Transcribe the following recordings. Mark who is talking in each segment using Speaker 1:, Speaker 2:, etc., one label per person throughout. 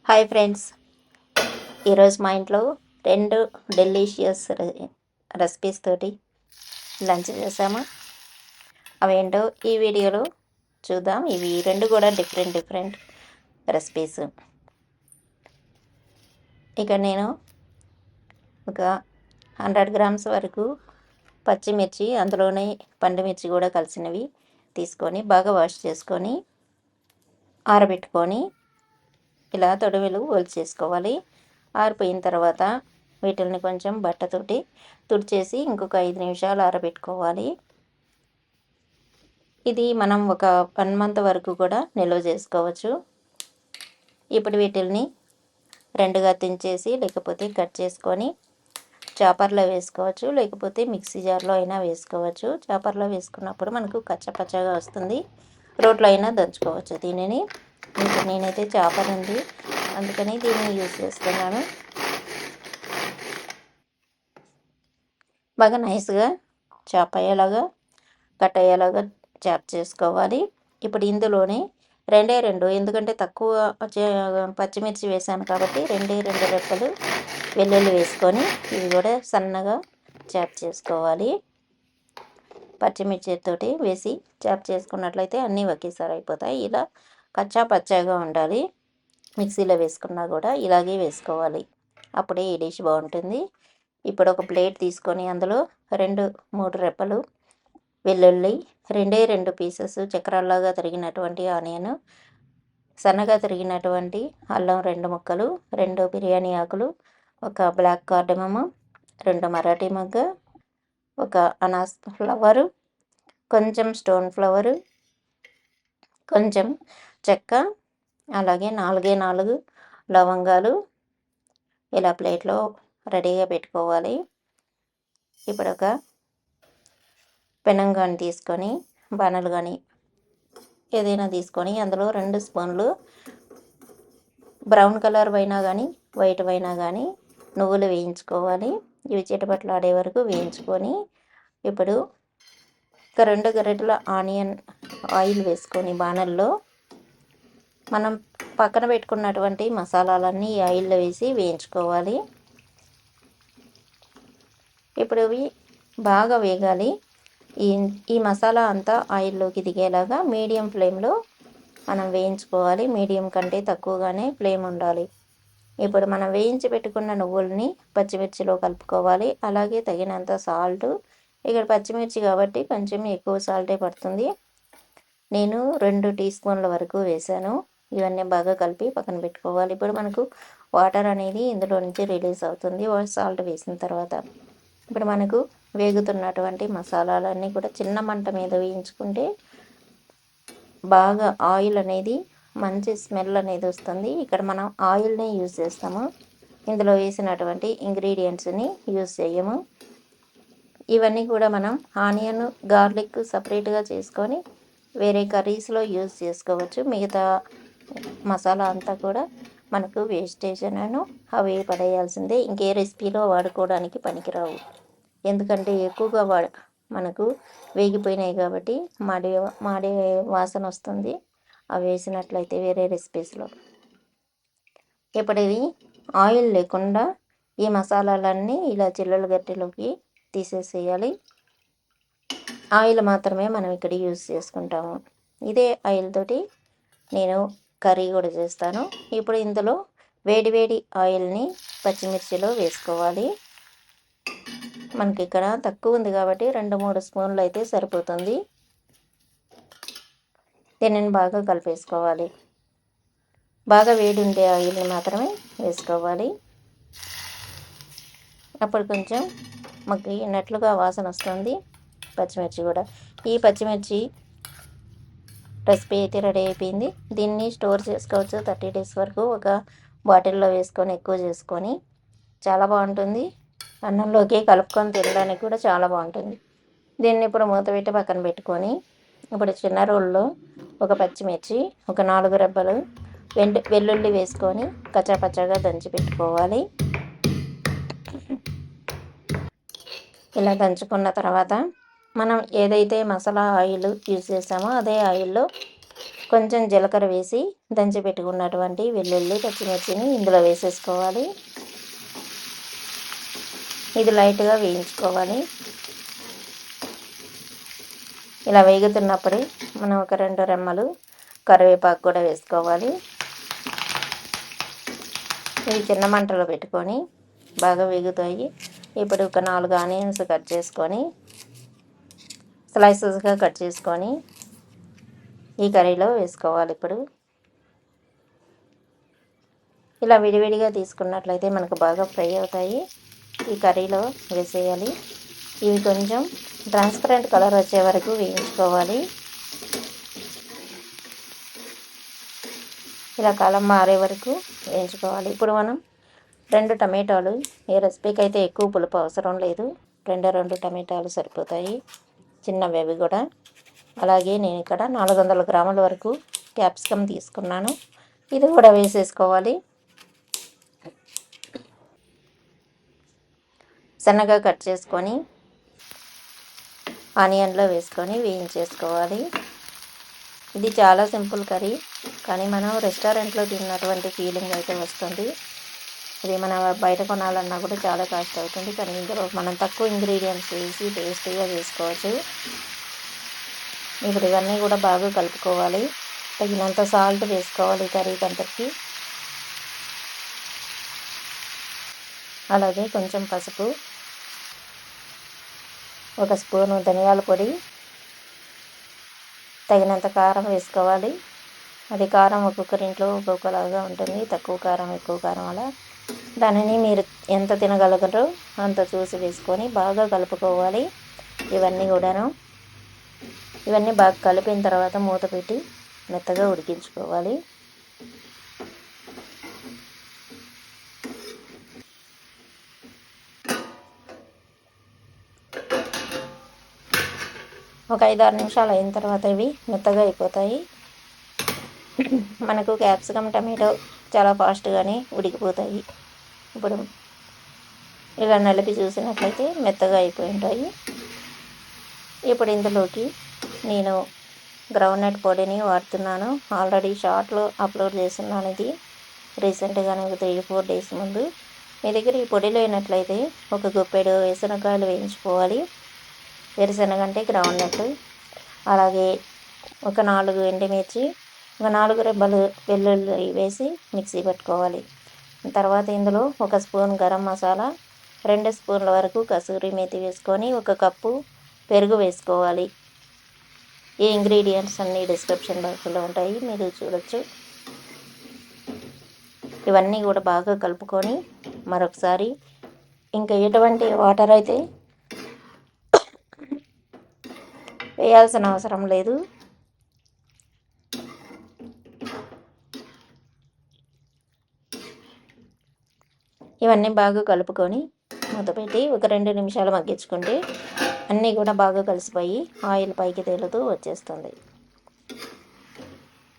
Speaker 1: Hi friends, ఈరోజు మా ఇంట్లో 2 డెలీషియస్ రెసిపీస్ తోటి లంచ్ చేసాము. అవేంటో ఈ వీడియోలో చూద్దాం. ఇవి 2 కూడా డిఫరెంట్ రెసిపీస్. ఇక నేను ఒక 100 గ్రామ్స్ వరకు పచ్చిమిర్చి, అందులోనే పండుమిర్చి కూడా కలిసినవి తీసుకొని బాగా వాష్ చేసుకొని ఆరబెట్టుకొని ఇలా తొడిమెలు ఒలిచేసుకోవాలి. ఆరిపోయిన తర్వాత వీటిని కొంచెం బట్టతోటి తుడిచేసి ఇంకొక 5 నిమిషాలు ఆరబెట్టుకోవాలి. ఇది మనం ఒక 1 మంత్ వరకు కూడా నిల్వ చేసుకోవచ్చు. ఇప్పుడు వీటిని 2గా తుంచేసి లేకపోతే కట్ చేసుకొని చాపర్లో వేసుకోవచ్చు, లేకపోతే మిక్సీ జార్లో అయినా వేసుకోవచ్చు. చాపర్లో వేసుకున్నప్పుడు మనకు కచ్చపచ్చగా వస్తుంది. రోట్లో అయినా దంచుకోవచ్చు దీనిని. ఇప్పుడు నేనైతే చాపర్ ఉంది, అందుకని దీన్ని యూజ్ చేస్తున్నాను. బాగా నైస్గా చాప్ అయ్యేలాగా, కట్ అయ్యేలాగా చాప్ చేసుకోవాలి. ఇప్పుడు ఇందులోనే 2 ఎందుకంటే తక్కువ పచ్చిమిర్చి వేసాను కాబట్టి 2 రెప్పలు వెల్లుల్లి వేసుకొని ఇవి కూడా సన్నగా చాప్ చేసుకోవాలి. పచ్చిమిర్చితోటి వేసి చాప్ చేసుకున్నట్లయితే అన్నీ ఒకేసారి అయిపోతాయి. ఇలా కచ్చా పచ్చాగా ఉండాలి. మిక్సీలో వేసుకున్నా కూడా ఇలాగే వేసుకోవాలి, అప్పుడే ఈ డిష్ బాగుంటుంది. ఇప్పుడు ఒక ప్లేట్ తీసుకొని అందులో 2-3 రెప్పలు వెల్లుల్లి, 2 పీసెస్ చక్రాల్లాగా తరిగినటువంటి ఆనియన్, సన్నగా తరిగినటువంటి అల్లం 2 ముక్కలు, 2 బిర్యానీ ఆకులు, ఒక బ్లాక్ కార్డమమ్, 2 మరాఠీ మొగ్గ, ఒక అనాస్ ఫ్లవరు, కొంచెం స్టోన్ ఫ్లవరు, కొంచెం చెక్క, అలాగే 4 లవంగాలు ఇలా ప్లేట్లో రెడీగా పెట్టుకోవాలి. ఇప్పుడు ఒక పెనం కానీ తీసుకొని, బాణలు కానీ ఏదైనా తీసుకొని అందులో 2 స్పూన్లు బ్రౌన్ కలర్ అయినా కానీ వైట్ అయినా కానీ నువ్వులు వేయించుకోవాలి. ఇవి చిటపట్లాడే వరకు వేయించుకొని ఇప్పుడు ఒక 2 గరిటెల ఆనియన్ ఆయిల్ వేసుకొని బాణల్లో మనం పక్కన పెట్టుకున్నటువంటి మసాలాలన్నీ ఈ ఆయిల్లో వేసి వేయించుకోవాలి. ఇప్పుడు ఇవి బాగా వేగాలి. ఈ మసాలా అంతా ఆయిల్లోకి దిగేలాగా మీడియం ఫ్లేమ్లో మనం వేయించుకోవాలి. మీడియం కంటే తక్కువగానే ఫ్లేమ్ ఉండాలి. ఇప్పుడు మనం వేయించి పెట్టుకున్న నువ్వుల్ని పచ్చిమిర్చిలో కలుపుకోవాలి. అలాగే తగినంత సాల్ట్. ఇక్కడ పచ్చిమిర్చి కాబట్టి కొంచెం ఎక్కువ సాల్టే పడుతుంది. నేను 2 టీ స్పూన్ల వరకు వేసాను. ఇవన్నీ బాగా కలిపి పక్కన పెట్టుకోవాలి. ఇప్పుడు మనకు వాటర్ అనేది ఇందులో నుంచి రిలీజ్ అవుతుంది సాల్ట్ వేసిన తర్వాత. ఇప్పుడు మనకు వేగుతున్నటువంటి మసాలాలన్నీ కూడా చిన్న మంట మీద వేయించుకుంటే బాగా ఆయిల్ అనేది మంచి స్మెల్ అనేది వస్తుంది. ఇక్కడ మనం ఆయిల్ని యూజ్ చేస్తాము, ఇందులో వేసినటువంటి ఇంగ్రీడియంట్స్ని యూజ్ చేయము. ఇవన్నీ కూడా మనం ఆనియన్, గార్లిక్ సపరేట్గా చేసుకొని వేరే కర్రీస్లో యూజ్ చేసుకోవచ్చు. మిగతా మసాలా అంతా కూడా మనకు వేస్టేజ్ అవి పడేయాల్సిందే. ఇంకే రెసిపీలో వాడుకోవడానికి పనికిరావు, ఎందుకంటే ఎక్కువగా మనకు వేగిపోయినాయి కాబట్టి మాడే వాసన వస్తుంది అవి వేసినట్లయితే వేరే రెసిపీస్లో. ఇప్పుడు ఇది ఆయిల్ లేకుండా ఈ మసాలాలన్నీ ఇలా చిల్లుల గట్టెలోకి తీసేసేయాలి. ఆయిల్ మాత్రమే మనం ఇక్కడ యూజ్ చేసుకుంటాము. ఇదే ఆయిల్ తోటి నేను కర్రీ కూడా చేస్తాను. ఇప్పుడు ఇందులో వేడి ఆయిల్ని పచ్చిమిర్చిలో వేసుకోవాలి. మనకి ఇక్కడ తక్కువ ఉంది కాబట్టి 2-3 స్పూన్లు అయితే సరిపోతుంది. దీనిని బాగా కలిపేసుకోవాలి. బాగా వేడి ఉండే ఆయిల్ని మాత్రమే వేసుకోవాలి. అప్పుడు కొంచెం మగ్గినట్లుగా వాసన వస్తుంది పచ్చిమిర్చి కూడా. ఈ పచ్చిమిర్చి రెసిపీ అయితే రెడీ అయిపోయింది. దీన్ని స్టోర్ చేసుకోవచ్చు 30 days వరకు. ఒక బాటిల్లో వేసుకొని ఎక్కువ చేసుకొని చాలా బాగుంటుంది. అన్నంలోకి కలుపుకొని తినడానికి కూడా చాలా బాగుంటుంది. దీన్ని ఇప్పుడు మూత పెట్టి పక్కన పెట్టుకొని ఇప్పుడు చిన్న రోల్లో ఒక పచ్చిమిర్చి, ఒక 4 రెబ్బలు వెల్లుల్లి వేసుకొని కచ్చాపచ్చాగా దంచి పెట్టుకోవాలి. ఇలా దంచుకున్న తర్వాత మనం ఏదైతే మసాలా ఆయిల్ యూజ్ చేసామో అదే ఆయిల్లో కొంచెం జీలకర్ర వేసి దంచి పెట్టుకున్నటువంటి వెల్లుల్లి పచ్చిమిర్చిని ఇందులో వేసేసుకోవాలి. ఇది లైట్గా వేయించుకోవాలి. ఇలా వేగుతున్నప్పుడే మనం ఒక 2 రెమ్మలు కరివేపాకు కూడా వేసుకోవాలి. ఇవి చిన్న మంటలో పెట్టుకొని బాగా వేగుతాయి. ఇప్పుడు ఒక 4 ఆనియన్స్ కట్ చేసుకొని స్లైసెస్గా కట్ చేసుకొని ఈ కర్రీలో వేసుకోవాలి. ఇప్పుడు ఇలా విడివిడిగా తీసుకున్నట్లయితే మనకు బాగా ఫ్రై అవుతాయి. ఈ కర్రీలో వేసేయాలి. ఇవి కొంచెం ట్రాన్స్పరెంట్ కలర్ వచ్చే వరకు వేయించుకోవాలి. ఇలా కాలం మారే వరకు వేయించుకోవాలి. ఇప్పుడు మనం 2 టమాటాలు, ఈ రెసిపీకి అయితే ఎక్కువ పులుపు అవసరం లేదు. 2 టమాటాలు సరిపోతాయి, చిన్నవి అవి కూడా. అలాగే నేను ఇక్కడ 400 గ్రాముల వరకు క్యాప్సికమ్ తీసుకున్నాను. ఇది కూడా వేసేసుకోవాలి. సన్నగా కట్ చేసుకొని ఆనియన్లో వేసుకొని వేయించేసుకోవాలి. ఇది చాలా సింపుల్ కర్రీ, కానీ మనం రెస్టారెంట్లో తిన్నటువంటి ఫీలింగ్ అయితే వస్తుంది. ఇది మన బయట కొనాలన్నా కూడా చాలా కాస్ట్ అవుతుంది, కానీ ఇందులో మనం తక్కువ ఇంగ్రీడియంట్స్ వేసి టేస్టీగా చేసుకోవచ్చు. ఇప్పుడు ఇవన్నీ కూడా బాగా కలుపుకోవాలి. తగినంత సాల్ట్ వేసుకోవాలి కర్రీకి అంతటికి. అలాగే కొంచెం పసుపు, 1 స్పూను ధనియాల పొడి, తగినంత కారం వేసుకోవాలి. అది కారం ఒక్కొక్కరింట్లో ఒక్కొక్కలాగా ఉంటుంది, తక్కువ కారం ఎక్కువ కారం అలా. దానిని మీరు ఎంత తినగలగరో అంత చూసి వేసుకొని బాగా కలుపుకోవాలి. ఇవన్నీ బాగా కలిపిన తర్వాత మూత పెట్టి మెత్తగా ఉడికించుకోవాలి. ఒక 5-6 నిమిషాలు అయిన తర్వాత ఇవి మెత్తగా అయిపోతాయి. మనకు క్యాప్సికమ్ టమాటో చాలా ఫాస్ట్గానే ఉడికిపోతాయి. ఇప్పుడు ఇలా నలిపి చూసినట్లయితే మెత్తగా అయిపోయి ఉంటాయి. ఇప్పుడు ఇందులోకి నేను గ్రౌండ్నట్ పొడిని వాడుతున్నాను. ఆల్రెడీ షార్ట్లో అప్లోడ్ చేస్తున్నాను. ఇది రీసెంట్గానే ఒక 3-4 డేస్ ముందు. మీ దగ్గర ఈ పొడి లేనట్లయితే ఒక గుప్పెడు వేరుశనగకాయలు వేయించుకోవాలి. వేరుశనగ అంటే గ్రౌండ్నట్. అలాగే ఒక 4 ఎండుమిర్చి, ఒక 4 రెబ్బలు వెల్లుల్లి వేసి మిక్సీ పెట్టుకోవాలి. తర్వాత ఇందులో 1 స్పూన్ గరం మసాలా, 2 స్పూన్ల వరకు కసూరి మేతి వేసుకొని 1 కప్పు పెరుగు వేసుకోవాలి. ఈ ఇంగ్రీడియంట్స్ అన్నీ డిస్క్రిప్షన్ బాక్స్లో ఉంటాయి, మీరు చూడొచ్చు. ఇవన్నీ కూడా బాగా కలుపుకొని మరొకసారి ఇంకా ఎటువంటి వాటర్ అయితే వేయాల్సిన అవసరం లేదు. ఇవన్నీ బాగా కలుపుకొని మూత పెట్టి ఒక 2 నిమిషాలు మగ్గించుకుంటే అన్నీ కూడా బాగా కలిసిపోయి ఆయిల్ పైకి తేలుతూ వచ్చేస్తుంది.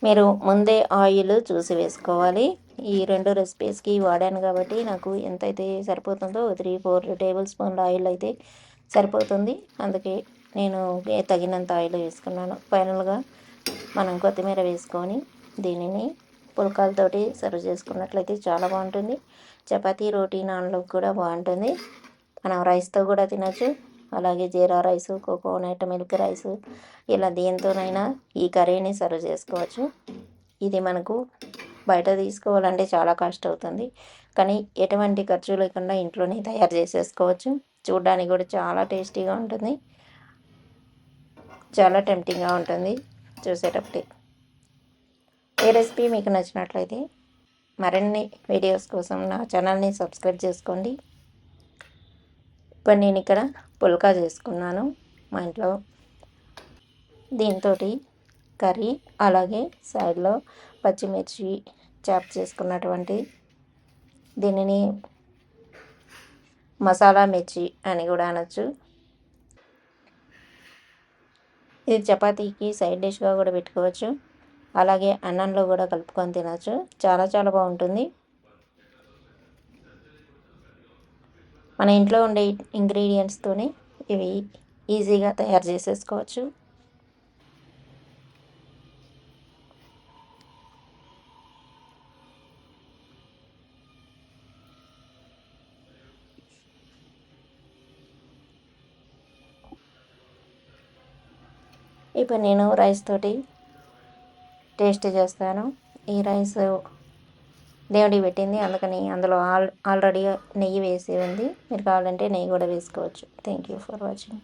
Speaker 1: మీరు ముందే ఆయిల్ చూసి వేసుకోవాలి. ఈ 2 రెసిపీస్కి వాడాను కాబట్టి నాకు ఎంతైతే సరిపోతుందో 3-4 టేబుల్ స్పూన్ల ఆయిల్ అయితే సరిపోతుంది. అందుకే నేను తగినంత ఆయిల్ వేసుకున్నాను. ఫైనల్గా మనం కొత్తిమీర వేసుకొని దీనిని పుల్కాలతోటి సర్వ్ చేసుకున్నట్లయితే చాలా బాగుంటుంది. చపాతీ, రోటీ, నాన్లోకి కూడా బాగుంటుంది. మనం రైస్తో కూడా తినచ్చు. అలాగే జీరా రైసు, కోకోనట్ మిల్క్ రైసు, ఇలా దేనితోనైనా ఈ కర్రీని సర్వ్ చేసుకోవచ్చు. ఇది మనకు బయట తీసుకోవాలంటే చాలా కాస్ట్ అవుతుంది, కానీ ఎటువంటి ఖర్చు లేకుండా ఇంట్లోనే తయారు చేసేసుకోవచ్చు. చూడడానికి కూడా చాలా టేస్టీగా ఉంటుంది, చాలా టెంప్టింగ్గా ఉంటుంది చూసేటప్పుడే. ఈ రెసిపీ మీకు నచ్చినట్లయితే మరిన్ని వీడియోస్ కోసం నా ఛానల్ని సబ్స్క్రైబ్ చేసుకోండి. ఇప్పుడు నేను ఇక్కడ పుల్కా చేసుకున్నాను మా ఇంట్లో. దీంతో కర్రీ, అలాగే సైడ్లో పచ్చిమిర్చి చాప్ చేసుకున్నటువంటి దీనిని మసాలా మిర్చి అని కూడా అనొచ్చు. ఇది చపాతీకి సైడ్ డిష్గా కూడా పెట్టుకోవచ్చు. అలాగే అన్నంలో కూడా కలుపుకొని తినచ్చు. చాలా చాలా బాగుంటుంది. మన ఇంట్లో ఉండే ఇంగ్రీడియంట్స్తోనే ఇవి ఈజీగా తయారు చేసేసుకోవచ్చు. ఇప్పుడు నేను రైస్ తోటి టేస్ట్ చేస్తాను. ఈ రైస్ దేవుడికి పెట్టింది, అందుకని అందులో ఆల్రెడీ నెయ్యి వేసి ఉంది. మీరు కావాలంటే నెయ్యి కూడా వేసుకోవచ్చు. Thank you for watching.